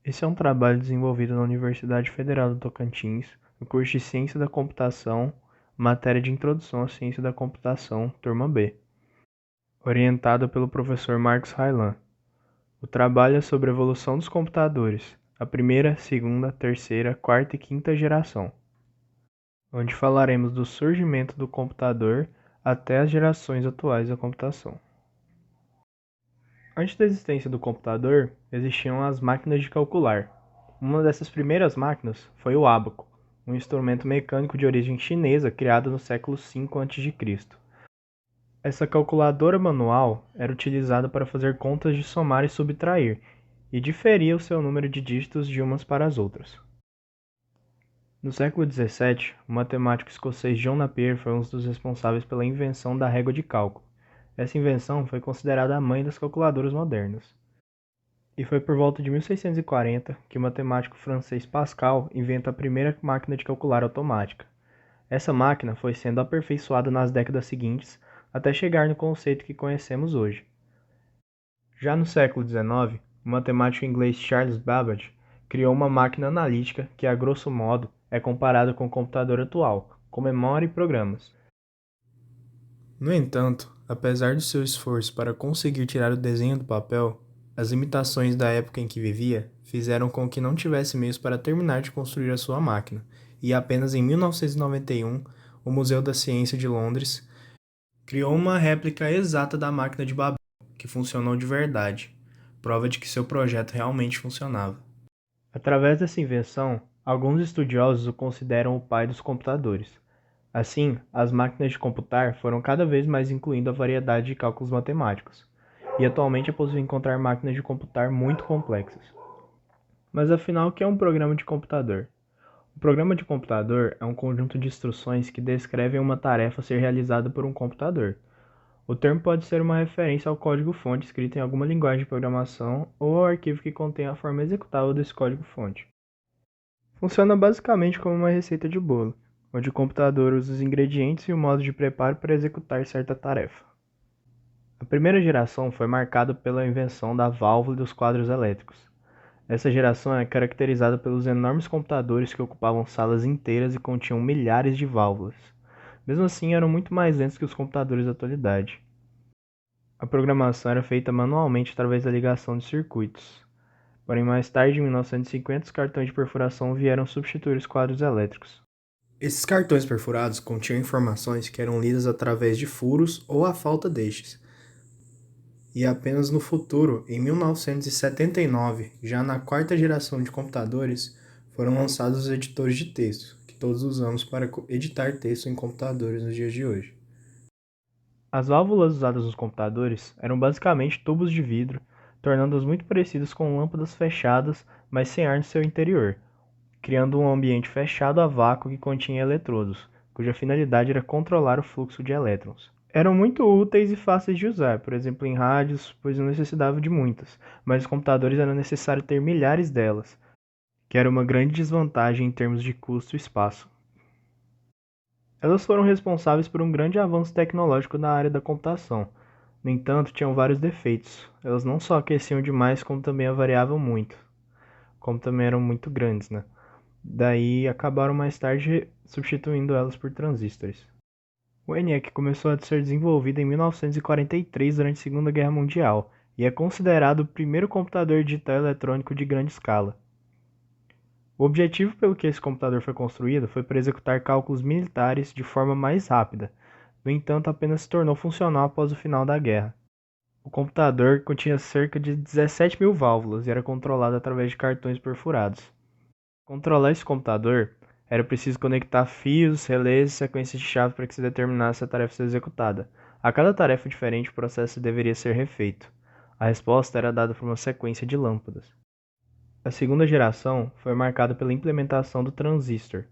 Esse é um trabalho desenvolvido na Universidade Federal do Tocantins, no curso de Ciência da Computação, matéria de Introdução à Ciência da Computação, turma B, orientado pelo professor Marcos Railan. O trabalho é sobre a evolução dos computadores, a primeira, segunda, terceira, quarta e quinta geração, onde falaremos do surgimento do computador até as gerações atuais da computação. Antes da existência do computador, existiam as máquinas de calcular. Uma dessas primeiras máquinas foi o ábaco, um instrumento mecânico de origem chinesa criado no século V a.C. Essa calculadora manual era utilizada para fazer contas de somar e subtrair, e diferia o seu número de dígitos de umas para as outras. No século XVII, o matemático escocês John Napier foi um dos responsáveis pela invenção da régua de cálculo. Essa invenção foi considerada a mãe das calculadoras modernas. E foi por volta de 1640 que o matemático francês Pascal inventa a primeira máquina de calcular automática. Essa máquina foi sendo aperfeiçoada nas décadas seguintes até chegar no conceito que conhecemos hoje. Já no século XIX, o matemático inglês Charles Babbage criou uma máquina analítica que, a grosso modo, é comparada com o computador atual, com memória e programas. No entanto, apesar do seu esforço para conseguir tirar o desenho do papel, as limitações da época em que vivia fizeram com que não tivesse meios para terminar de construir a sua máquina, e apenas em 1991, o Museu da Ciência de Londres criou uma réplica exata da máquina de Babel, que funcionou de verdade, prova de que seu projeto realmente funcionava. Através dessa invenção, alguns estudiosos o consideram o pai dos computadores. Assim, as máquinas de computar foram cada vez mais incluindo a variedade de cálculos matemáticos, e atualmente é possível encontrar máquinas de computar muito complexas. Mas afinal, o que é um programa de computador? Um programa de computador é um conjunto de instruções que descrevem uma tarefa a ser realizada por um computador. O termo pode ser uma referência ao código-fonte escrito em alguma linguagem de programação ou ao arquivo que contém a forma executável desse código-fonte. Funciona basicamente como uma receita de bolo, onde o computador usa os ingredientes e o modo de preparo para executar certa tarefa. A primeira geração foi marcada pela invenção da válvula e dos quadros elétricos. Essa geração é caracterizada pelos enormes computadores que ocupavam salas inteiras e continham milhares de válvulas. Mesmo assim, eram muito mais lentos que os computadores da atualidade. A programação era feita manualmente através da ligação de circuitos. Porém, mais tarde, em 1950, os cartões de perfuração vieram substituir os quadros elétricos. Esses cartões perfurados continham informações que eram lidas através de furos ou a falta destes. E apenas no futuro, em 1979, já na quarta geração de computadores, foram lançados os editores de texto, que todos usamos para editar texto em computadores nos dias de hoje. As válvulas usadas nos computadores eram basicamente tubos de vidro, tornando-as muito parecidas com lâmpadas fechadas, mas sem ar no seu interior, criando um ambiente fechado a vácuo que continha eletrodos, cuja finalidade era controlar o fluxo de elétrons. Eram muito úteis e fáceis de usar, por exemplo em rádios, pois não necessitavam de muitas, mas nos computadores era necessário ter milhares delas, que era uma grande desvantagem em termos de custo e espaço. Elas foram responsáveis por um grande avanço tecnológico na área da computação. No entanto, tinham vários defeitos. Elas não só aqueciam demais, como também avariavam muito, como também eram muito grandes, né? Daí acabaram mais tarde substituindo elas por transistores. O ENIAC começou a ser desenvolvido em 1943 durante a Segunda Guerra Mundial e é considerado o primeiro computador digital eletrônico de grande escala. O objetivo pelo que esse computador foi construído foi para executar cálculos militares de forma mais rápida. No entanto, apenas se tornou funcional após o final da guerra. O computador continha cerca de 17.000 válvulas e era controlado através de cartões perfurados. Para controlar esse computador, era preciso conectar fios, relés e sequências de chave para que se determinasse a tarefa a ser executada. A cada tarefa diferente, o processo deveria ser refeito. A resposta era dada por uma sequência de lâmpadas. A segunda geração foi marcada pela implementação do transistor,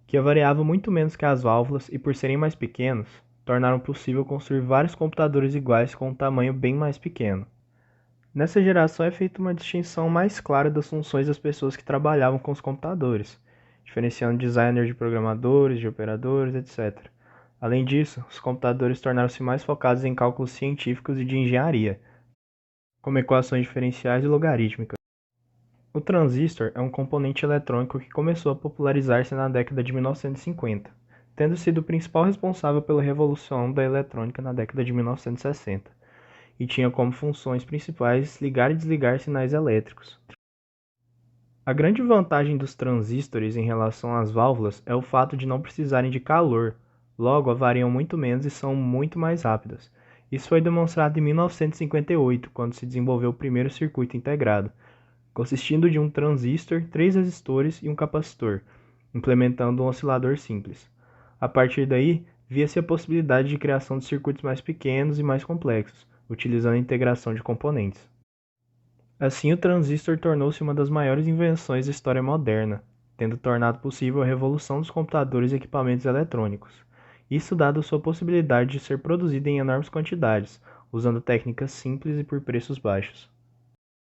que variava muito menos que as válvulas e, por serem mais pequenos, tornaram possível construir vários computadores iguais com um tamanho bem mais pequeno. Nessa geração é feita uma distinção mais clara das funções das pessoas que trabalhavam com os computadores, diferenciando designers de programadores, de operadores, etc. Além disso, os computadores tornaram-se mais focados em cálculos científicos e de engenharia, como equações diferenciais e logarítmicas. O transistor é um componente eletrônico que começou a popularizar-se na década de 1950, tendo sido o principal responsável pela revolução da eletrônica na década de 1960, e tinha como funções principais ligar e desligar sinais elétricos. A grande vantagem dos transistores em relação às válvulas é o fato de não precisarem de calor, logo variam muito menos e são muito mais rápidas. Isso foi demonstrado em 1958, quando se desenvolveu o primeiro circuito integrado, consistindo de um transistor, 3 resistores e um capacitor, implementando um oscilador simples. A partir daí, via-se a possibilidade de criação de circuitos mais pequenos e mais complexos, utilizando a integração de componentes. Assim, o transistor tornou-se uma das maiores invenções da história moderna, tendo tornado possível a revolução dos computadores e equipamentos eletrônicos. Isso dado sua possibilidade de ser produzido em enormes quantidades, usando técnicas simples e por preços baixos.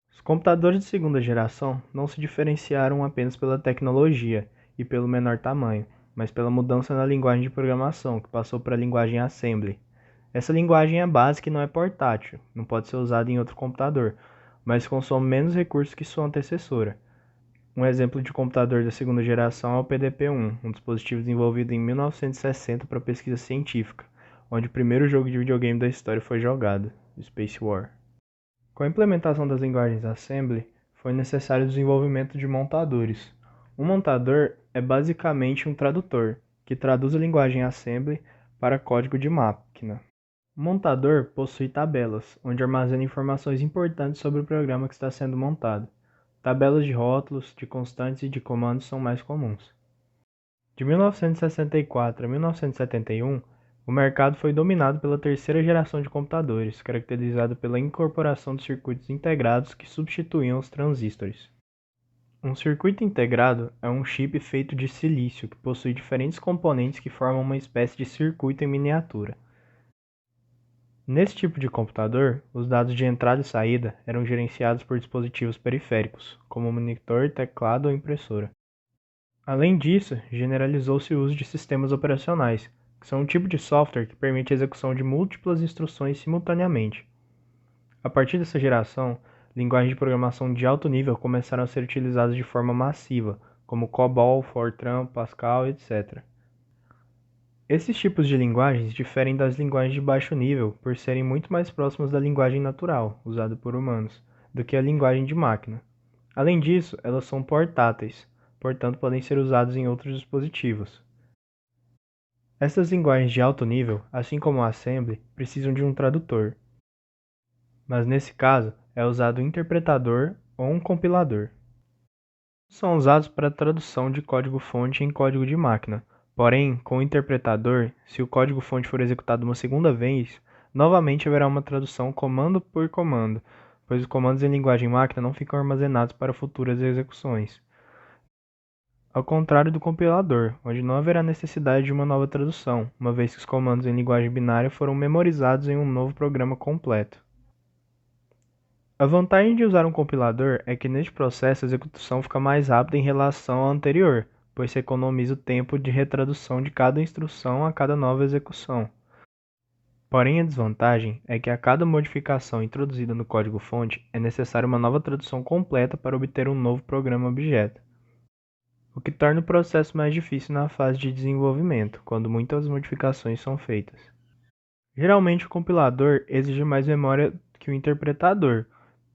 Os computadores de segunda geração não se diferenciaram apenas pela tecnologia e pelo menor tamanho, mas pela mudança na linguagem de programação, que passou para a linguagem Assembly. Essa linguagem é básica e não é portátil, não pode ser usada em outro computador, mas consome menos recursos que sua antecessora. Um exemplo de computador da segunda geração é o PDP-1, um dispositivo desenvolvido em 1960 para pesquisa científica, onde o primeiro jogo de videogame da história foi jogado, Space War. Com a implementação das linguagens Assembly, foi necessário o desenvolvimento de montadores. Um montador é basicamente um tradutor, que traduz a linguagem Assembly para código de máquina. O montador possui tabelas, onde armazena informações importantes sobre o programa que está sendo montado. Tabelas de rótulos, de constantes e de comandos são mais comuns. De 1964 a 1971, o mercado foi dominado pela terceira geração de computadores, caracterizada pela incorporação de circuitos integrados que substituíam os transistores. Um circuito integrado é um chip feito de silício que possui diferentes componentes que formam uma espécie de circuito em miniatura. Nesse tipo de computador, os dados de entrada e saída eram gerenciados por dispositivos periféricos, como monitor, teclado ou impressora. Além disso, generalizou-se o uso de sistemas operacionais, que são um tipo de software que permite a execução de múltiplas instruções simultaneamente. A partir dessa geração, linguagens de programação de alto nível começaram a ser utilizadas de forma massiva, como COBOL, Fortran, Pascal, etc. Esses tipos de linguagens diferem das linguagens de baixo nível por serem muito mais próximas da linguagem natural, usada por humanos, do que a linguagem de máquina. Além disso, elas são portáteis, portanto podem ser usadas em outros dispositivos. Essas linguagens de alto nível, assim como a Assembly, precisam de um tradutor, mas nesse caso é usado um interpretador ou um compilador. São usados para tradução de código-fonte em código de máquina. Porém, com o interpretador, se o código-fonte for executado uma segunda vez, novamente haverá uma tradução comando por comando, pois os comandos em linguagem máquina não ficam armazenados para futuras execuções. Ao contrário do compilador, onde não haverá necessidade de uma nova tradução, uma vez que os comandos em linguagem binária foram memorizados em um novo programa completo. A vantagem de usar um compilador é que neste processo a execução fica mais rápida em relação ao anterior, pois se economiza o tempo de retradução de cada instrução a cada nova execução. Porém, a desvantagem é que a cada modificação introduzida no código-fonte é necessária uma nova tradução completa para obter um novo programa-objeto, o que torna o processo mais difícil na fase de desenvolvimento, quando muitas modificações são feitas. Geralmente, o compilador exige mais memória que o interpretador,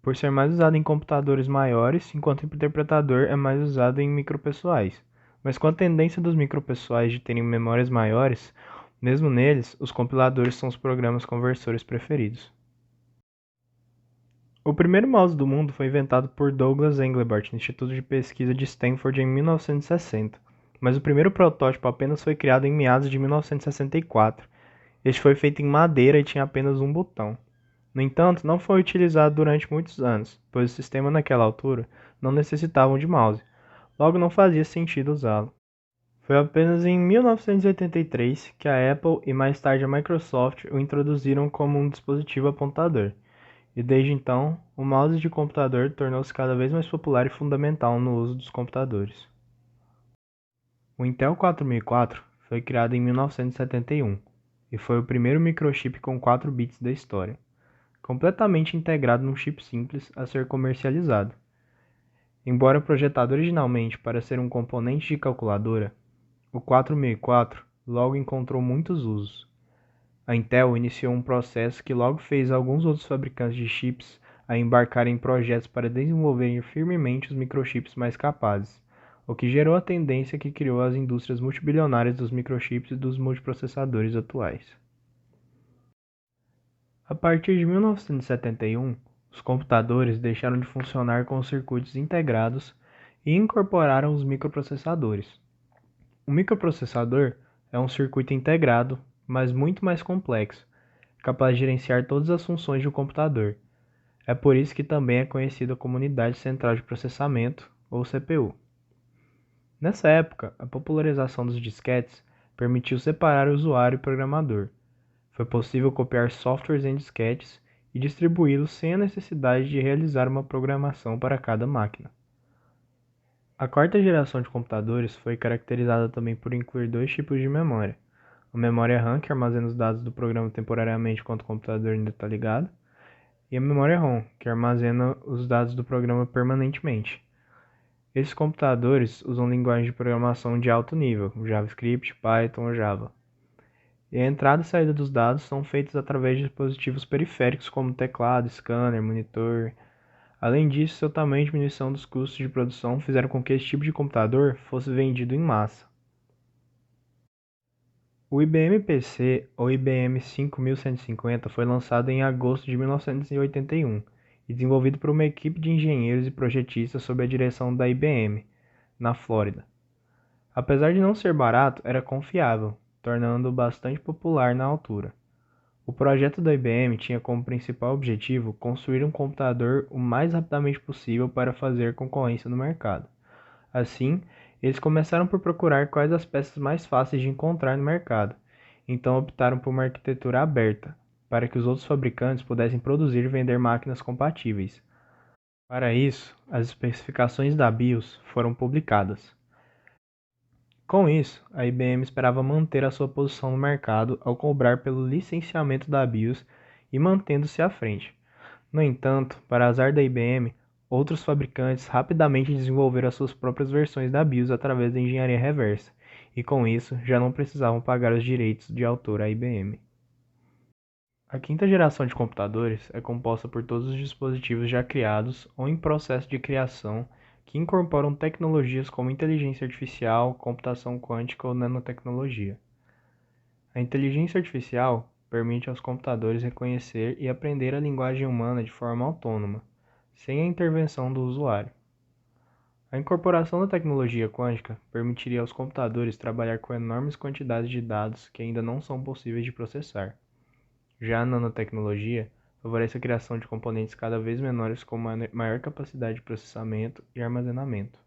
por ser mais usado em computadores maiores, enquanto o interpretador é mais usado em micropessoais. Mas com a tendência dos micropessoais de terem memórias maiores, mesmo neles, os compiladores são os programas conversores preferidos. O primeiro mouse do mundo foi inventado por Douglas Engelbart no Instituto de Pesquisa de Stanford em 1960, mas o primeiro protótipo apenas foi criado em meados de 1964. Este foi feito em madeira e tinha apenas um botão. No entanto, não foi utilizado durante muitos anos, pois o sistema naquela altura não necessitava de mouse, logo não fazia sentido usá-lo. Foi apenas em 1983 que a Apple e mais tarde a Microsoft o introduziram como um dispositivo apontador, e desde então, o mouse de computador tornou-se cada vez mais popular e fundamental no uso dos computadores. O Intel 4004 foi criado em 1971 e foi o primeiro microchip com 4 bits da história, completamente integrado num chip simples a ser comercializado. Embora projetado originalmente para ser um componente de calculadora, o 4004 logo encontrou muitos usos. A Intel iniciou um processo que logo fez alguns outros fabricantes de chips a embarcarem em projetos para desenvolverem firmemente os microchips mais capazes, o que gerou a tendência que criou as indústrias multibilionárias dos microchips e dos multiprocessadores atuais. A partir de 1971, os computadores deixaram de funcionar com os circuitos integrados e incorporaram os microprocessadores. O microprocessador é um circuito integrado, mas muito mais complexo, capaz de gerenciar todas as funções de um computador. É por isso que também é conhecido como Unidade Central de Processamento, ou CPU. Nessa época, a popularização dos disquetes permitiu separar o usuário e o programador. Foi possível copiar softwares em disquetes e distribuí-los sem a necessidade de realizar uma programação para cada máquina. A quarta geração de computadores foi caracterizada também por incluir dois tipos de memória: a memória RAM, que armazena os dados do programa temporariamente enquanto o computador ainda está ligado, e a memória ROM, que armazena os dados do programa permanentemente. Esses computadores usam linguagem de programação de alto nível, JavaScript, Python ou Java. E a entrada e saída dos dados são feitas através de dispositivos periféricos como teclado, scanner, monitor. Além disso, seu tamanho e diminuição dos custos de produção fizeram com que esse tipo de computador fosse vendido em massa. O IBM PC, ou IBM 5150, foi lançado em agosto de 1981 e desenvolvido por uma equipe de engenheiros e projetistas sob a direção da IBM, na Flórida. Apesar de não ser barato, era confiável, tornando-o bastante popular na altura. O projeto da IBM tinha como principal objetivo construir um computador o mais rapidamente possível para fazer concorrência no mercado. Assim, eles começaram por procurar quais as peças mais fáceis de encontrar no mercado, então optaram por uma arquitetura aberta, para que os outros fabricantes pudessem produzir e vender máquinas compatíveis. Para isso, as especificações da BIOS foram publicadas. Com isso, a IBM esperava manter a sua posição no mercado ao cobrar pelo licenciamento da BIOS e mantendo-se à frente. No entanto, para azar da IBM, outros fabricantes rapidamente desenvolveram as suas próprias versões da BIOS através da engenharia reversa, e com isso já não precisavam pagar os direitos de autor à IBM. A quinta geração de computadores é composta por todos os dispositivos já criados ou em processo de criação que incorporam tecnologias como inteligência artificial, computação quântica ou nanotecnologia. A inteligência artificial permite aos computadores reconhecer e aprender a linguagem humana de forma autônoma, sem a intervenção do usuário. A incorporação da tecnologia quântica permitiria aos computadores trabalhar com enormes quantidades de dados que ainda não são possíveis de processar. Já a nanotecnologia favorece a criação de componentes cada vez menores com maior capacidade de processamento e armazenamento.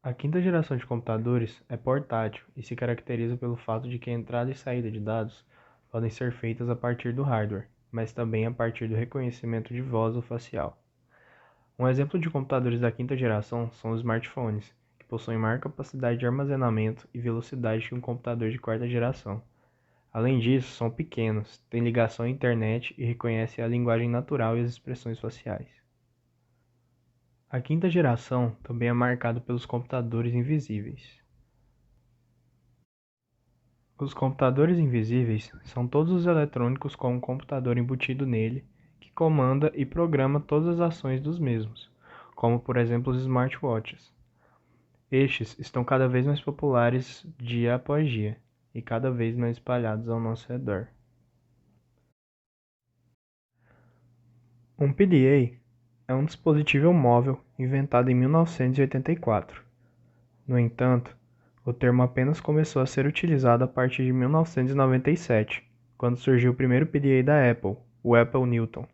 A quinta geração de computadores é portátil e se caracteriza pelo fato de que a entrada e saída de dados podem ser feitas a partir do hardware, mas também a partir do reconhecimento de voz ou facial. Um exemplo de computadores da quinta geração são os smartphones, que possuem maior capacidade de armazenamento e velocidade que um computador de quarta geração. Além disso, são pequenos, têm ligação à internet e reconhecem a linguagem natural e as expressões faciais. A quinta geração também é marcada pelos computadores invisíveis. Os computadores invisíveis são todos os eletrônicos com um computador embutido nele que comanda e programa todas as ações dos mesmos, como por exemplo os smartwatches. Estes estão cada vez mais populares dia após dia e cada vez mais espalhados ao nosso redor. Um PDA é um dispositivo móvel inventado em 1984. No entanto, o termo apenas começou a ser utilizado a partir de 1997, quando surgiu o primeiro PDA da Apple, o Apple Newton.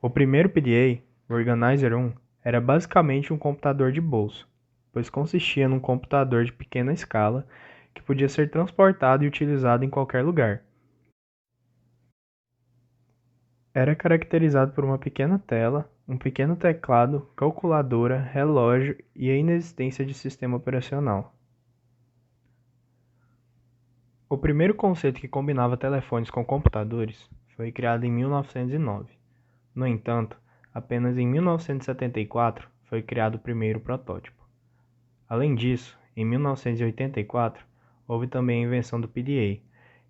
O primeiro PDA, o Organizer 1, era basicamente um computador de bolso, pois consistia num computador de pequena escala que podia ser transportado e utilizado em qualquer lugar. Era caracterizado por uma pequena tela, um pequeno teclado, calculadora, relógio e a inexistência de sistema operacional. O primeiro conceito que combinava telefones com computadores foi criado em 1909. No entanto, Apenas em 1974 foi criado o primeiro protótipo. Além disso, em 1984, houve também a invenção do PDA,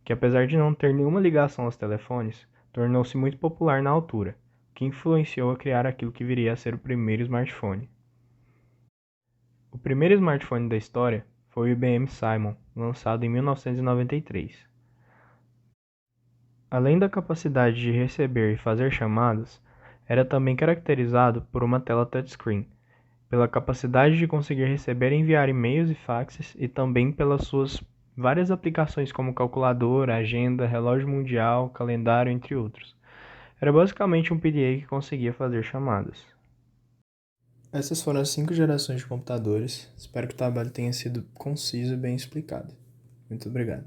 que apesar de não ter nenhuma ligação aos telefones, tornou-se muito popular na altura, o que influenciou a criar aquilo que viria a ser o primeiro smartphone. O primeiro smartphone da história foi o IBM Simon, lançado em 1993. Além da capacidade de receber e fazer chamadas, era também caracterizado por uma tela touchscreen, pela capacidade de conseguir receber e enviar e-mails e faxes e também pelas suas várias aplicações como calculadora, agenda, relógio mundial, calendário, entre outros. Era basicamente um PDA que conseguia fazer chamadas. Essas foram as 5 gerações de computadores. Espero que o trabalho tenha sido conciso e bem explicado. Muito obrigado.